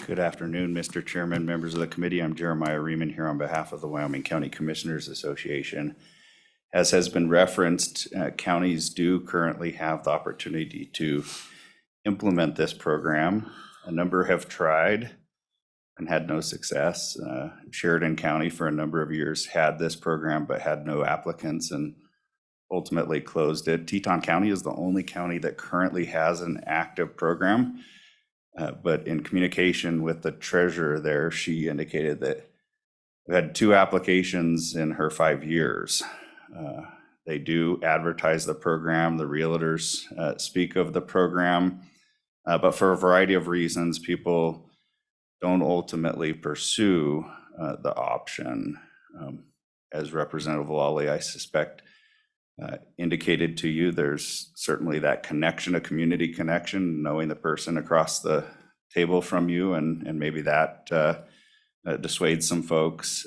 Good afternoon, Mr. Chairman, members of the committee. I'm Jeremiah Riemann here on behalf of the Wyoming County Commissioners Association. As has been referenced, counties do currently have the opportunity to implement this program. A number have tried and had no success. Sheridan County for a number of years had this program but had no applicants and ultimately closed it. Teton County is the only county that currently has an active program. But in communication with the treasurer there, she indicated that we had 2 applications in her 5 years. They do advertise the program. The realtors speak of the program. But for a variety of reasons, people don't ultimately pursue the option. As Representative Lawley, I suspect, indicated to you, there's certainly that connection, a community connection, knowing the person across the table from you, and maybe that dissuades some folks.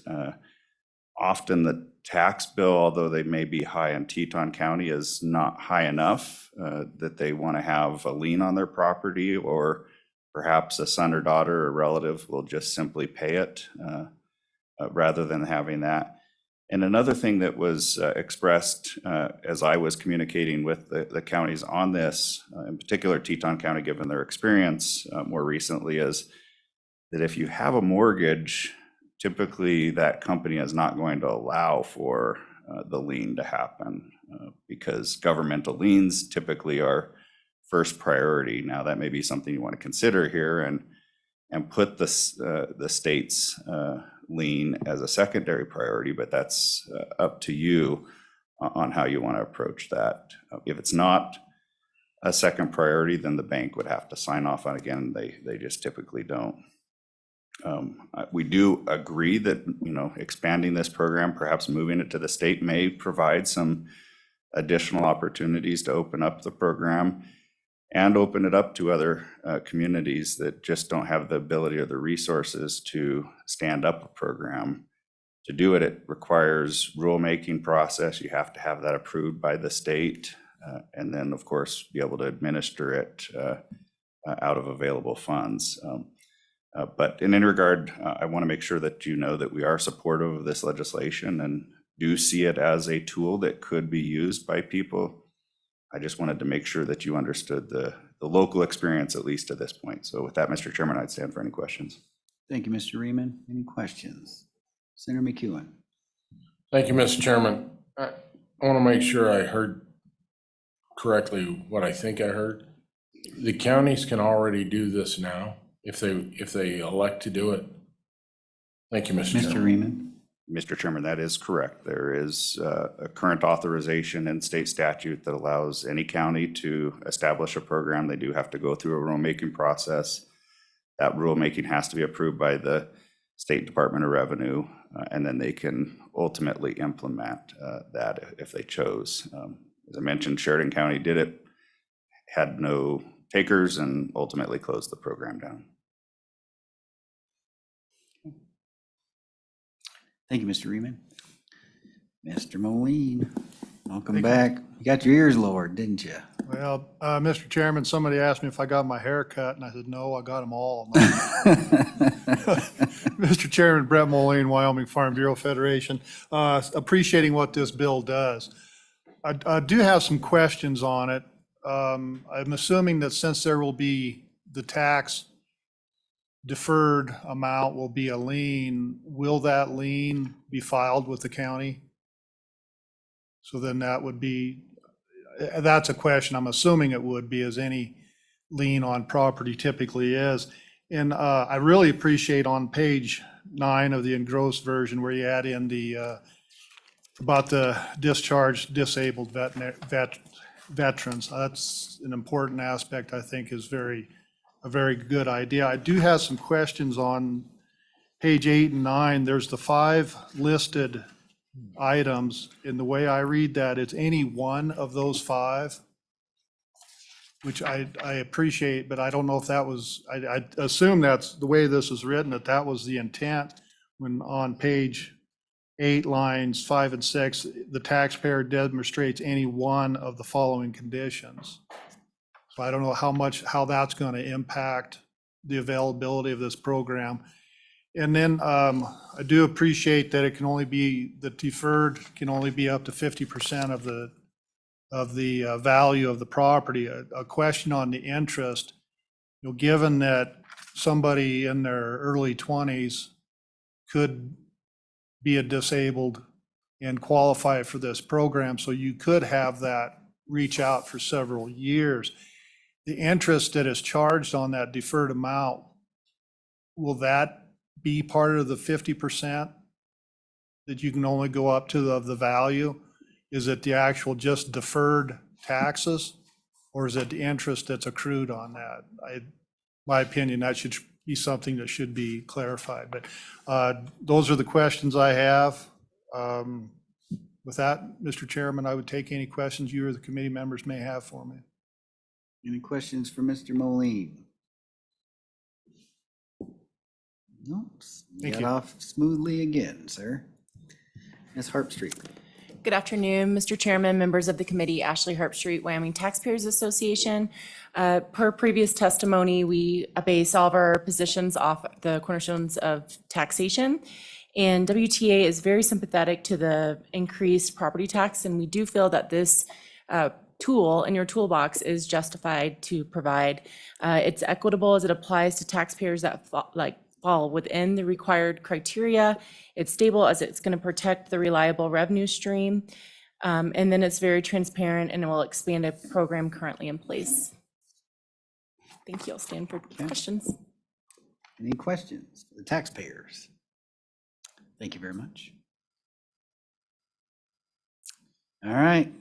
Often the tax bill, although they may be high in Teton County, is not high enough that they want to have a lien on their property, or perhaps a son or daughter or relative will just simply pay it rather than having that. And another thing that was expressed as I was communicating with the counties on this, in particular Teton County, given their experience more recently, is that if you have a mortgage, typically that company is not going to allow for the lien to happen because governmental liens typically are first priority. Now, that may be something you want to consider here and put the state's lien as a secondary priority, but that's up to you on how you want to approach that. If it's not a second priority, then the bank would have to sign off on it. Again, they just typically don't. We do agree that, expanding this program, perhaps moving it to the state, may provide some additional opportunities to open up the program and open it up to other communities that just don't have the ability or the resources to stand up a program. To do it, it requires rulemaking process. You have to have that approved by the state, and then, of course, be able to administer it out of available funds. But in any regard, I want to make sure that you know that we are supportive of this legislation and do see it as a tool that could be used by people. I just wanted to make sure that you understood the local experience, at least to this point. So with that, Mr. Chairman, I'd stand for any questions. Thank you, Mr. Riemann. Any questions? Senator McEwen. Thank you, Mr. Chairman. I want to make sure I heard correctly what I think I heard. The counties can already do this now if they elect to do it. Thank you, Mr. Chairman. Mr. Riemann. Mr. Chairman, that is correct. There is a current authorization in state statute that allows any county to establish a program. They do have to go through a rulemaking process. That rulemaking has to be approved by the State Department of Revenue, and then they can ultimately implement that if they chose. As I mentioned, Sheridan County did it, had no takers, and ultimately closed the program down. Thank you, Mr. Riemann. Mr. Moline, welcome back. You got your ears lowered, didn't you? Well, Mr. Chairman, somebody asked me if I got my hair cut, and I said, no, I got them all. Mr. Chairman, Brett Moline, Wyoming Farm Bureau Federation, appreciating what this bill does. I do have some questions on it. I'm assuming that since there will be the tax deferred amount will be a lien, will that lien be filed with the county? So then that would be, that's a question. I'm assuming it would be, as any lien on property typically is. And I really appreciate on page 9 of the engrossed version where you add in the, about the discharged disabled veterans. That's an important aspect, I think, is a very good idea. I do have some questions on page 8 and 9. There's the 5 listed items. In the way I read that, it's any one of those 5, which I appreciate, but I don't know if that was, I assume that's the way this is written, that was the intent when on page 8, lines 5 and 6, the taxpayer demonstrates any one of the following conditions. So I don't know how that's going to impact the availability of this program. And then I do appreciate that it can only be, the deferred can only be up to 50% of the value of the property. A question on the interest, given that somebody in their early 20s could be a disabled and qualify for this program, so you could have that reach out for several years. The interest that is charged on that deferred amount, will that be part of the 50% that you can only go up to the value? Is it the actual just deferred taxes, or is it the interest that's accrued on that? My opinion, that should be something that should be clarified. But those are the questions I have. With that, Mr. Chairman, I would take any questions you or the committee members may have for me. Any questions for Mr. Moline? Nope. Thank Got you. off smoothly again, sir. Ms. Harpstreet. Good afternoon, Mr. Chairman, members of the committee, Ashley Harpstreet, Wyoming Taxpayers Association. Per previous testimony, we base all of our positions off the cornerstones of taxation. And WTA is very sympathetic to the increased property tax, and we do feel that this tool in your toolbox is justified to provide. It's equitable as it applies to taxpayers that fall within the required criteria. It's stable as it's going to protect the reliable revenue stream. And then it's very transparent and it will expand a program currently in place. Thank you. I'll stand for questions. Any questions for the taxpayers? Thank you very much. All right,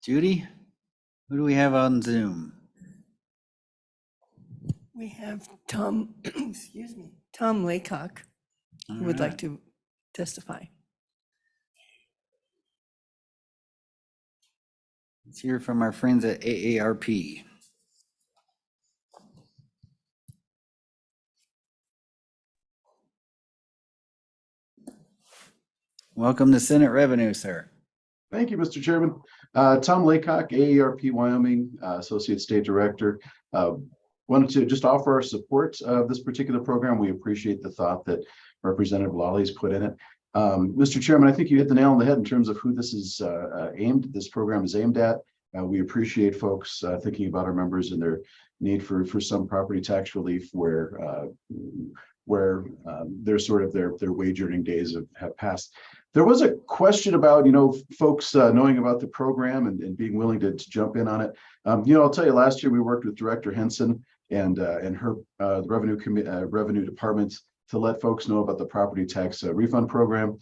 Judy, who do we have on Zoom? We have Tom, excuse me, Tom Laycock, who would like to testify. Let's hear from our friends at AARP. Welcome to Senate Revenue, sir. Thank you, Mr. Chairman. Tom Laycock, AARP Wyoming, Associate State Director. Wanted to just offer our support of this particular program. We appreciate the thought that Representative Lawley's put in it. Mr. Chairman, I think you hit the nail on the head in terms of who this is this program is aimed at. We appreciate folks thinking about our members and their need for some property tax relief where they're sort of their wage earning days have passed. There was a question about, folks knowing about the program and being willing to jump in on it. I'll tell you, last year we worked with Director Henson and her revenue department to let folks know about the property tax refund program.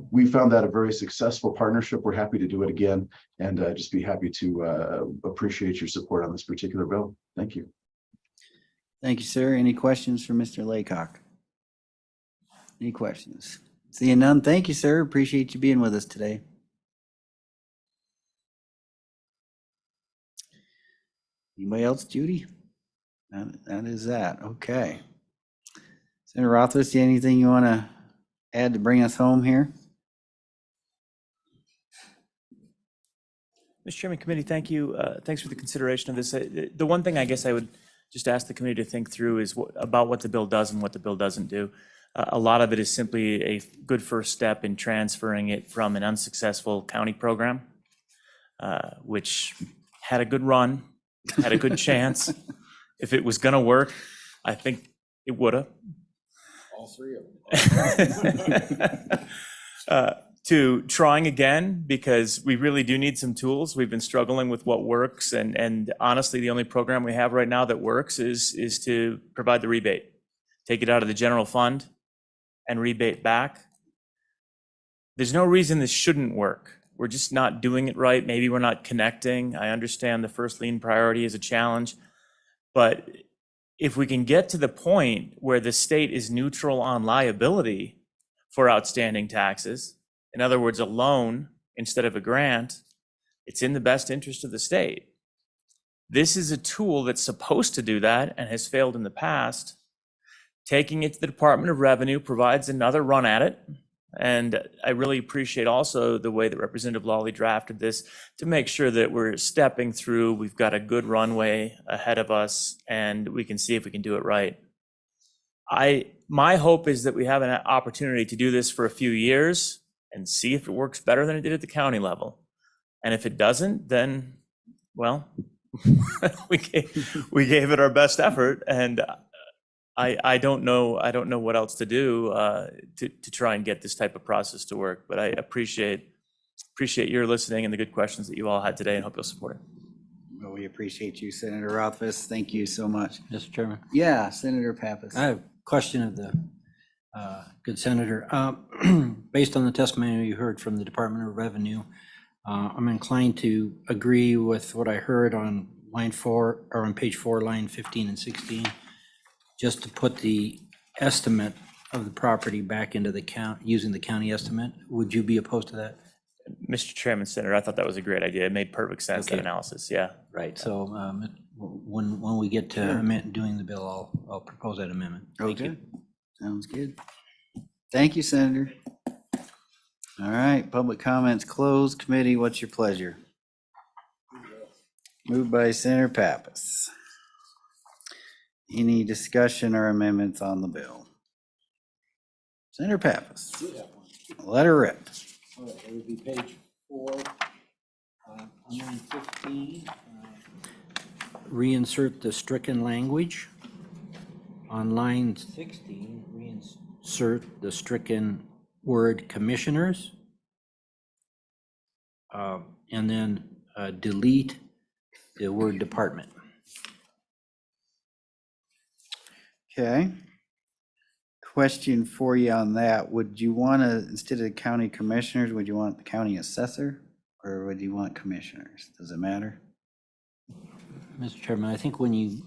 We found that a very successful partnership. We're happy to do it again, and just be happy to appreciate your support on this particular bill. Thank you. Thank you, sir. Any questions for Mr. Laycock? Any questions? Seeing none, thank you, sir. Appreciate you being with us today. Anybody else, Judy? That is that. Okay. Senator Rothfuss, anything you want to add to bring us home here? Mr. Chairman, committee, thank you. Thanks for the consideration of this. The one thing I guess I would just ask the committee to think through is about what the bill does and what the bill doesn't do. A lot of it is simply a good first step in transferring it from an unsuccessful county program, which had a good run, had a good chance. If it was going to work, I think it would have. All three of them. To trying again, because we really do need some tools. We've been struggling with what works, and honestly, the only program we have right now that works is to provide the rebate. Take it out of the general fund and rebate back. There's no reason this shouldn't work. We're just not doing it right. Maybe we're not connecting. I understand the first lien priority is a challenge, but if we can get to the point where the state is neutral on liability for outstanding taxes, in other words, a loan instead of a grant, it's in the best interest of the state. This is a tool that's supposed to do that and has failed in the past. Taking it to the Department of Revenue provides another run at it. And I really appreciate also the way that Representative Lawley drafted this to make sure that we're stepping through, we've got a good runway ahead of us, and we can see if we can do it right. My hope is that we have an opportunity to do this for a few years and see if it works better than it did at the county level. And if it doesn't, then, well, we gave it our best effort, and I don't know what else to do to try and get this type of process to work. But I appreciate your listening and the good questions that you all had today, and hope you'll support it. Well, we appreciate you, Senator Rothfuss. Thank you so much. Mr. Chairman, Yeah, Senator Pappas. I have a question of the good senator. Based on the testimony you heard from the Department of Revenue, I'm inclined to agree with what I heard on line 4, or on page 4, line 15 and 16, just to put the estimate of the property back into the count, using the county estimate. Would you be opposed to that? Mr. Chairman, Senator, I thought that was a great idea. It made perfect sense, that Okay. analysis, yeah. Right, so when we get to doing the bill, I'll propose that amendment. Thank you. Okay, sounds good. Thank you, Senator. All right, public comments closed. Committee, what's your pleasure? Moved by Senator Pappas. Any discussion or amendments on the bill? Senator Pappas, let her rip. All right, that would be page 4, on line 15. Reinsert the stricken language. On line 16, reinsert the stricken word commissioners. And then delete the word department. Okay. Question for you on that. Would you want to, instead of county commissioners, would you want the county assessor? Or would you want commissioners? Does it matter? Mr. Chairman, I think when you,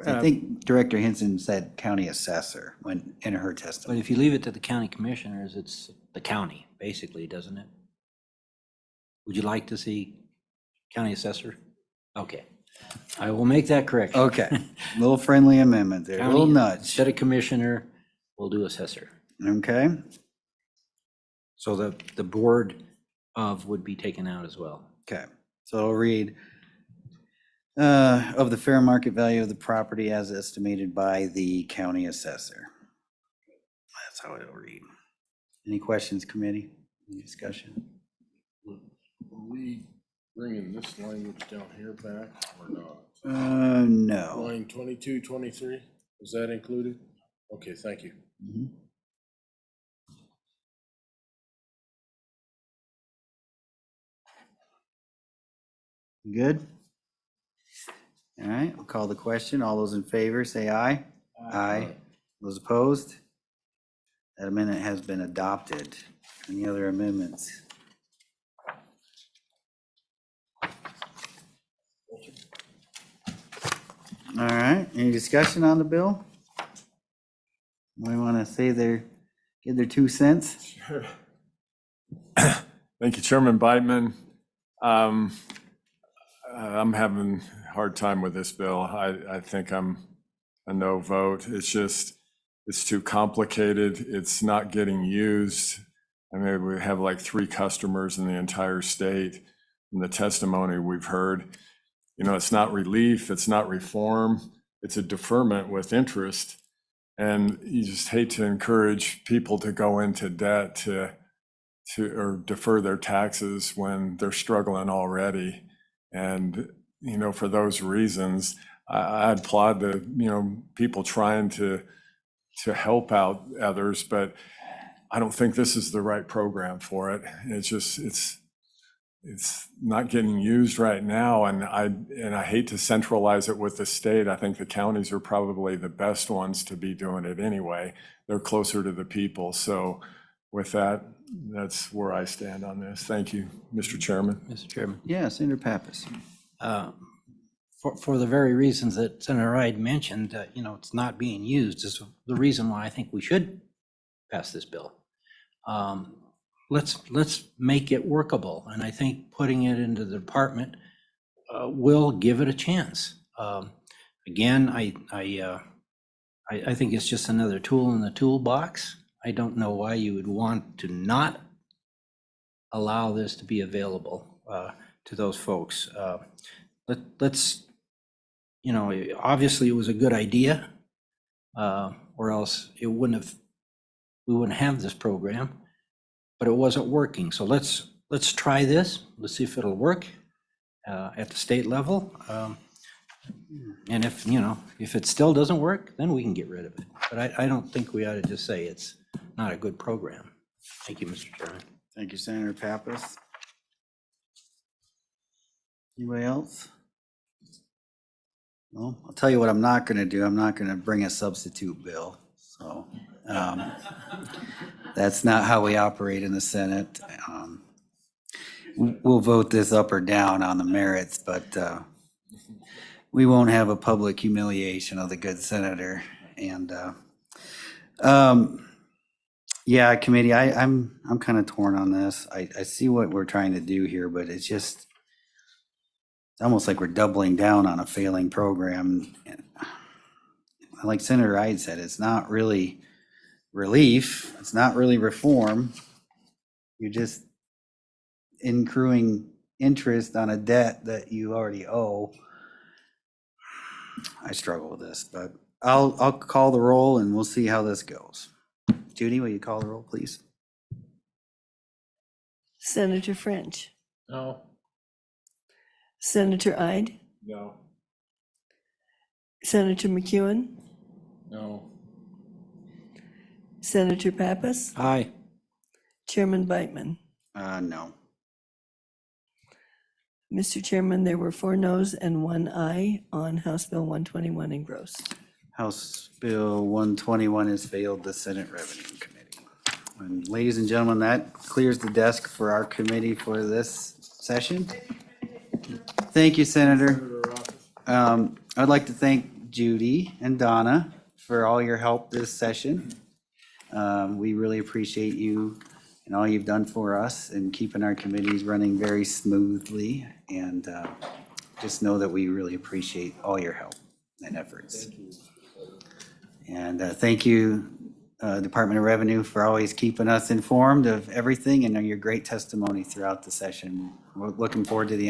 I think Director Henson said county assessor when in her but testimony. if you leave it to the county commissioners, it's the county, basically, doesn't it? Would you like to see county assessor? Okay, I will make that correction. Okay, little friendly amendment there, a little County, nudge. Instead of commissioner, we'll do assessor. Okay, So the board of would be taken out as well. okay. So I'll read, of the fair market value of the property as estimated by the county assessor. That's how it'll read. Any questions, committee? Any discussion? Are we bringing this language down here back or not? No. Line 22, 23, is that included? Okay, thank you. Mhm. Good? All right, we'll call the question. All those in favor, say aye. Aye. Those opposed? That amendment has been adopted. Any other amendments? All right, any discussion on the bill? We want to say give their 2 cents? Thank you, Chairman Biteman. I'm having a hard time with this bill. I think I'm a no vote. It's too complicated. It's not getting used. I mean, we have like 3 customers in the entire state. from the testimony we've heard. You know, it's not relief, it's not reform, it's a deferment with interest. And you just hate to encourage people to go into debt to or defer their taxes when they're struggling already. And, you know, for those reasons, I applaud the, you know, people trying to help out others, but I don't think this is the right program for it. It's just, it's not getting used right now, and I hate to centralize it with the state. I think the counties are probably the best ones to be doing it anyway. They're closer to the people. So with that, that's where I stand on this. Thank you, Mr. Chairman. Mr. Chairman. Yeah, Senator Pappas. For the very reasons that Senator Ide mentioned, you know, it's not being used is the reason why I think we should pass this bill. Let's make it workable, and I think putting it into the department will give it a chance. Again, I think it's just another tool in the toolbox. I don't know why you would want to not allow this to be available to those folks. Let's, you know, obviously it was a good idea, or else we wouldn't have this program, but it wasn't working. So let's try this. Let's see if it'll work at the state level. And if, you know, if it still doesn't work, then we can get rid of it. But I don't think we ought to just say it's not a good program. Thank you, Mr. Chairman. Thank you, Senator Pappas. Anybody else? Well, I'll tell you what I'm not going to do. I'm not going to bring a substitute bill. So that's not how we operate in the Senate. We'll vote this up or down on the merits, but we won't have a public humiliation of the good senator. And yeah, committee, I'm kind of torn on this. I see what we're trying to do here, but it's just, it's almost like we're doubling down on a failing program. Like Senator Ide said, it's not really relief. It's not really reform. You're just accruing interest on a debt that you already owe. I struggle with this, but I'll call the roll and we'll see how this goes. Judy, will you call the roll, please? Senator French, No. Senator Ide, No. Senator McEwen, No. Senator Pappas, Aye. Chairman Beitman. No. Mr. Chairman, there were 4 noes and 1 aye on House Bill 121 engrossed. House Bill 121 has failed the Senate Revenue Committee. And ladies and gentlemen, that clears the desk for our committee for this session. Thank you, Senator. I'd like to thank Judy and Donna for all your help this session. We really appreciate you and all you've done for us and keeping our committees running very smoothly. And just know that we really appreciate all your help and efforts. And thank you, Department of Revenue, for always keeping us informed of everything and your great testimony throughout the session. We're looking forward to the